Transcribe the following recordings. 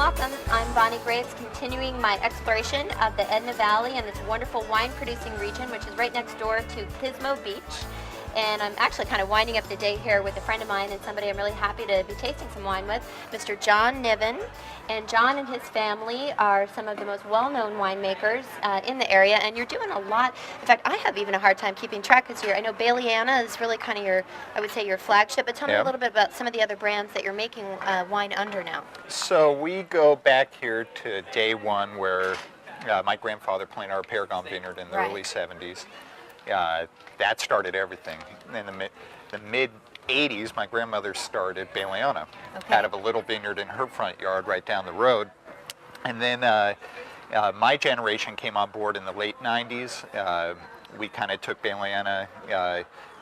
welcome. I'm Bonnie Graves, continuing my exploration of the Edna Valley and this wonderful wine-producing region, which is right next door to Pismo Beach. And I'm actually kind of winding up the day here with a friend of mine and somebody I'm really happy to be tasting some wine with, Mr. John Niven. And John and his family are some of the most well-known winemakers in the area, and you're doing a lot. In fact, I have even a hard time keeping track this year. I know Baileyana is really kind of your, I would say, your flagship, but tell me a little bit about some of the other brands that you're making wine under now. So we go back here to day one where my grandfather planted our Paragon vineyard in the early 70s. That started everything. In the mid 80s, my grandmother started Baileyana out of a little vineyard in her front yard right down the road. And then my generation came on board in the late 90s. We kind of took Baileyana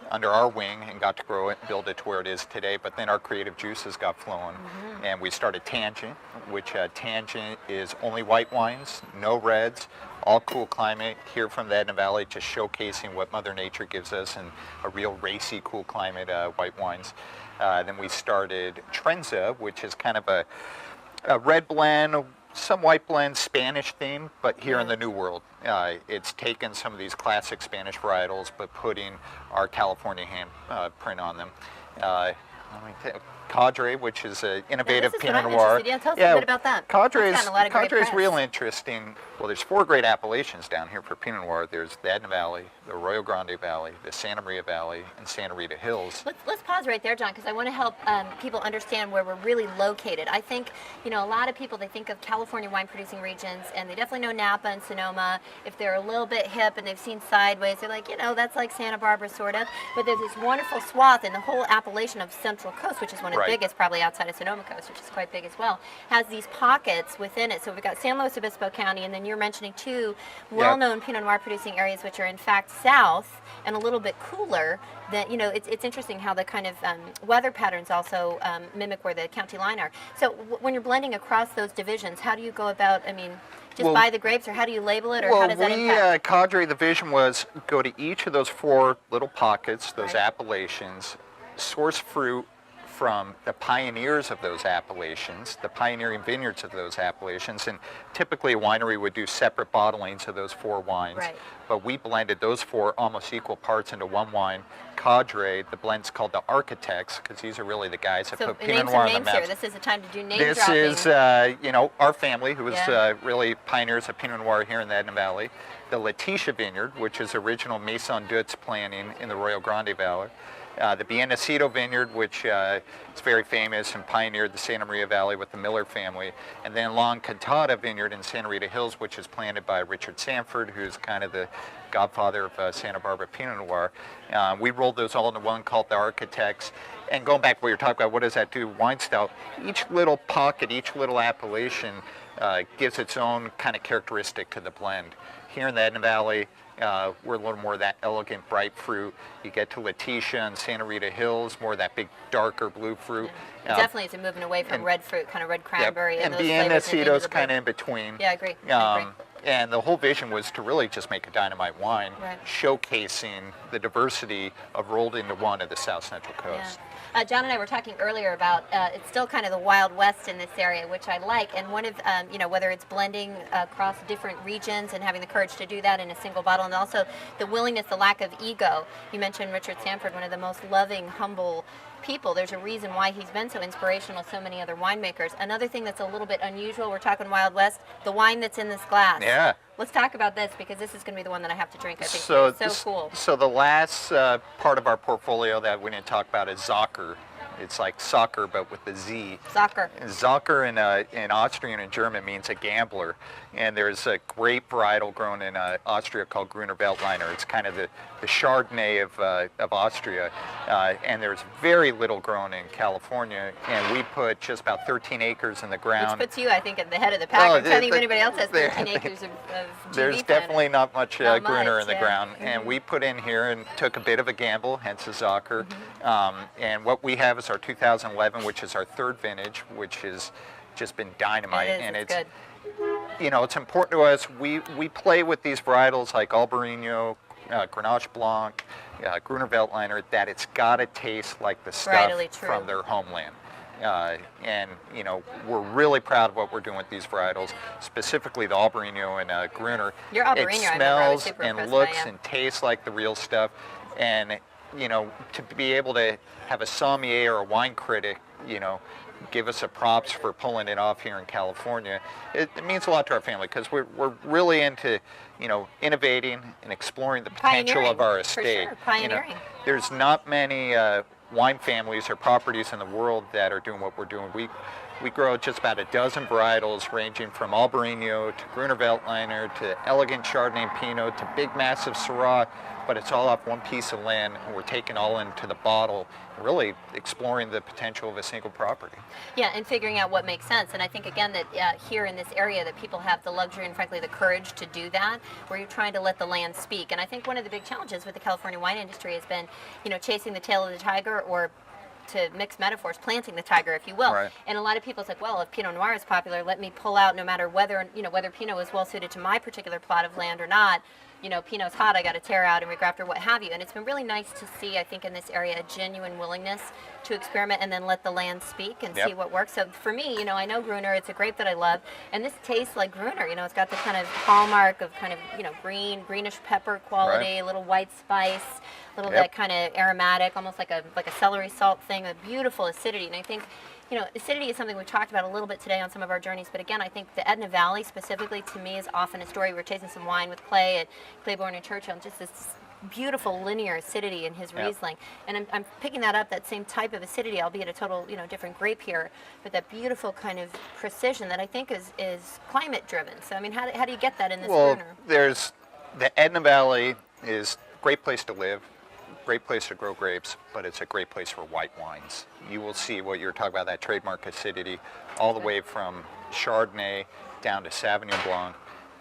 under our wing and got to grow it and build it to where it is today. But then our creative juices got flowing, and we started Tangent, which Tangent is only white wines, no reds, all cool climate here from the Edna Valley, just showcasing what Mother Nature gives us and a real racy, cool climate white wines. Then we started Trenza, which is kind of a red blend, some white blend, Spanish theme, but here in the New World. It's taken some of these classic Spanish varietals, but putting our California hand print on them. Cadre, which is an innovative Pinot Noir. Yeah, tell us a bit about that. Cadre is real interesting. Well, there's 4 great appellations down here for Pinot Noir. There's the Edna Valley, the Arroyo Grande Valley, the Santa Maria Valley, and Santa Rita Hills. Let's pause right there, John, because I want to help people understand where we're really located. I think, you know, a lot of people, they think of California wine-producing regions, and they definitely know Napa and Sonoma. If they're a little bit hip and they've seen Sideways, they're like, you know, that's like Santa Barbara, sort of. But there's this wonderful swath in the whole appellation of Central Coast, which is one of the biggest, probably outside of Sonoma Coast, which is quite big as well, has these pockets within it. So we've got San Luis Obispo County, and then you're mentioning 2 well-known Pinot Noir producing areas, which are in fact south and a little bit cooler. That, you know, it's interesting how the kind of weather patterns also mimic where the county line are. So when you're blending across those divisions, how do you go about, I mean, just buy the grapes, or how do you label it, or how does that impact? Cadre, the vision was go to each of those 4 little pockets, those appellations, source fruit from the pioneers of those appellations, the pioneering vineyards of those appellations, and typically a winery would do separate bottlings of those 4 wines, but we blended those 4 almost equal parts into one wine. Cadre, the blend's called the Architects, because these are really the guys that put Pinot Noir on the map. This is the time to do name dropping. This is, you know, our family, who was really pioneers of Pinot Noir here in the Edna Valley. The Letitia Vineyard, which is original Maison Dutz planting in the Arroyo Grande Valley. The Biennacido Vineyard, which is very famous and pioneered the Santa Maria Valley with the Miller family. And then La Encantada Vineyard in Santa Rita Hills, which is planted by Richard Sanford, who's kind of the godfather of Santa Barbara Pinot Noir. We rolled those all into one called the Architects. And going back to what you're talking about, what does that do? Wine style, each little pocket, each little appellation gives its own kind of characteristic to the blend. Here in the Edna Valley, we're a little more of that elegant, bright fruit. You get to Letitia and Santa Rita Hills, more of that big, darker blue fruit. Definitely is moving away from red fruit, kind of red cranberry. And Biennacido's kind of in between. Yeah, I agree. And the whole vision was to really just make a dynamite wine, showcasing the diversity of rolled into one of the South Central Coast. John and I were talking earlier about it's still kind of the Wild West in this area, which I like. And one of, you know, whether it's blending across different regions and having the courage to do that in a single bottle, and also the willingness, the lack of ego. You mentioned Richard Sanford, one of the most loving, humble people. There's a reason why he's been so inspirational to so many other winemakers. Another thing that's a little bit unusual, we're talking Wild West, the wine that's in this glass. Yeah. Let's talk about this, because this is going to be the one that I have to drink. I think it's so cool. So the last part of our portfolio that we didn't talk about is Zocker. It's like soccer, but with the Z. Zocker. Zocker in Austrian and German means a gambler. And there's a grape varietal grown in Austria called Gruner Veltliner. It's kind of the Chardonnay of Austria. And there's very little grown in California. And we put just about 13 acres in the ground. Which puts you, I think, at the head of the pack. I'm telling you, if anybody else has 13 acres of GV There's definitely not much Gruner in the ground. Mm-hmm. And we put in here and took a bit of a gamble, hence the Zocker. And what we have is our 2011, which is our 3rd vintage, which has just been dynamite. It's good. You know, it's important to us. We play with these varietals like Albarino, Grenache Blanc, Gruner Veltliner, that it's got to taste like the stuff from their homeland. And we're really proud of what we're doing with these varietals, specifically the Albarino and Gruner. Your Albarino, it I remember, I was smells super and impressed looks by, yeah. and tastes like the real stuff. And to be able to have a sommelier or a wine critic, give us a props for pulling it off here in California, it means a lot to our family, because we're really into innovating and exploring the potential of our estate. For sure, pioneering. There's not many wine families or properties in the world that are doing what we're doing. We grow just about a dozen varietals, ranging from Albarino to Gruner Veltliner to elegant Chardonnay and Pinot to big massive Syrah, but it's all off one piece of land, and we're taking all into the bottle, really exploring the potential of a single property. Yeah, and figuring out what makes sense. And I think, again, that here in this area that people have the luxury and, frankly, the courage to do that, where you're trying to let the land speak. And I think one of the big challenges with the California wine industry has been, chasing the tail of the tiger, or, to mix metaphors, planting the tiger, if you will. Right. And a lot of people say, well, if Pinot Noir is popular, let me pull out, no matter whether Pinot is well suited to my particular plot of land or not. Pinot's hot, I got to tear out and regraft or what have you. And it's been really nice to see, I think, in this area, a genuine willingness to experiment and then let the land speak and see what works. So for me, I know Gruner, it's a grape that I love, and this tastes like Gruner. It's got the kind of hallmark of kind of, greenish pepper quality, a little white spice, a little that kind of aromatic, almost like a celery salt thing, a beautiful acidity. And I think, acidity is something we talked about a little bit today on some of our journeys, but again, I think the Etna Valley specifically, to me, is often a story. We're tasting some wine with Clay at Claiborne and Churchill, and just this beautiful linear acidity in his Riesling. And I'm picking that up, that same type of acidity, albeit a total, different grape here, but that beautiful kind of precision that I think is climate driven. So, I mean, how do you get that in this Gruner? There's the Etna Valley is a great place to live, great place to grow grapes, but it's a great place for white wines. You will see what you're talking about, that trademark acidity, all the way from Chardonnay down to Sauvignon Blanc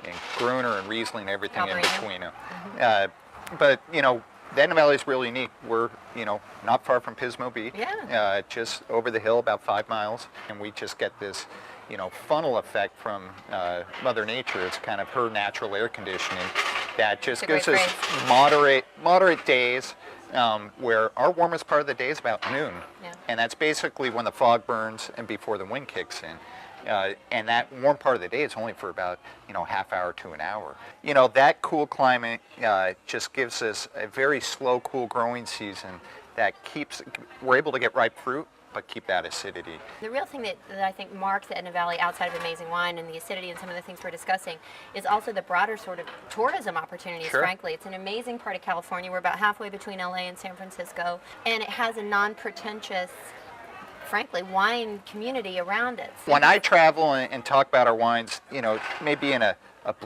and Gruner and Riesling, everything in between. But the Etna Valley is really unique. We're not far from Pismo Beach, just over the hill, about 5 miles, and we just get this funnel effect from Mother Nature. It's kind of her natural air conditioning that just gives us moderate days, where our warmest part of the day is about noon. And that's basically when the fog burns and before the wind kicks in. And that warm part of the day is only for about half hour to an hour. That cool climate just gives us a very slow, cool growing season that we're able to get ripe fruit, but keep that acidity. The real thing that I think marks the Etna Valley, outside of amazing wine and the acidity and some of the things we're discussing, is also the broader sort of tourism opportunities, frankly. It's an amazing part of California. We're about halfway between LA and San Francisco, and it has a non-pretentious, frankly, wine community around it. So when I travel and talk about our wines, maybe in a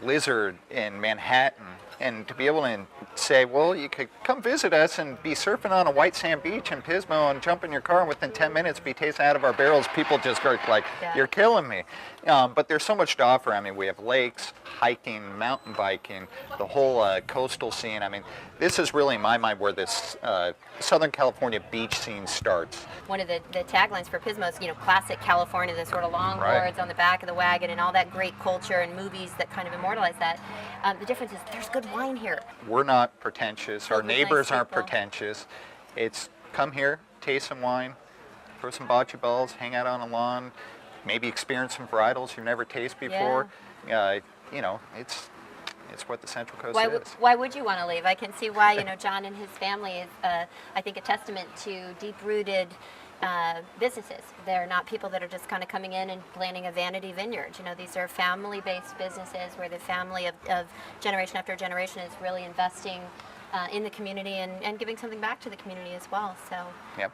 blizzard in Manhattan, and to be able to say, well, you could come visit us and be surfing on a white sand beach in Pismo and jump in your car and within 10 minutes be tasting out of our barrels, people just go like, you're killing me. But there's so much to offer. I mean, we have lakes, hiking, mountain biking, the whole coastal scene. I mean, this is really, in my mind, where this Southern California beach scene starts. One of the taglines for Pismo is, classic California, the sort of longboards on the back of the wagon and all that great culture and movies that kind of immortalize that. The difference is there's good wine here. We're not pretentious. Our neighbors aren't people. pretentious. It's come here, taste some wine, throw some bocce balls, hang out on a lawn, maybe experience some varietals you've never tasted before. It's what the Central Coast is. Why would you want to leave? I can see why. John and his family is, I think, a testament to deep-rooted businesses. They're not people that are just kind of coming in and planting a vanity vineyard. These are family-based businesses where the family of generation after generation is really investing in the community and giving something back to the community as well. So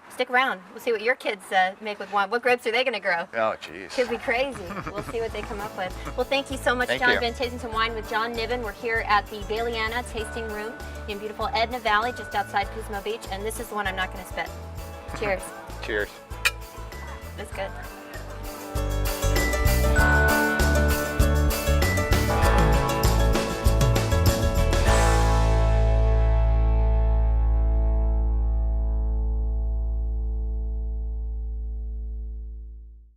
stick around. We'll see what your kids make with wine. What grapes are they going to grow? Oh, geez. Could be crazy. We'll see what they come up with. Well, thank you so much, Thank John. you. Been tasting some wine with John Niven. We're here at the Baileyana Tasting Room in beautiful Etna Valley, just outside Pismo Beach. And this is the one I'm not going to spit. Cheers. Cheers. That's good.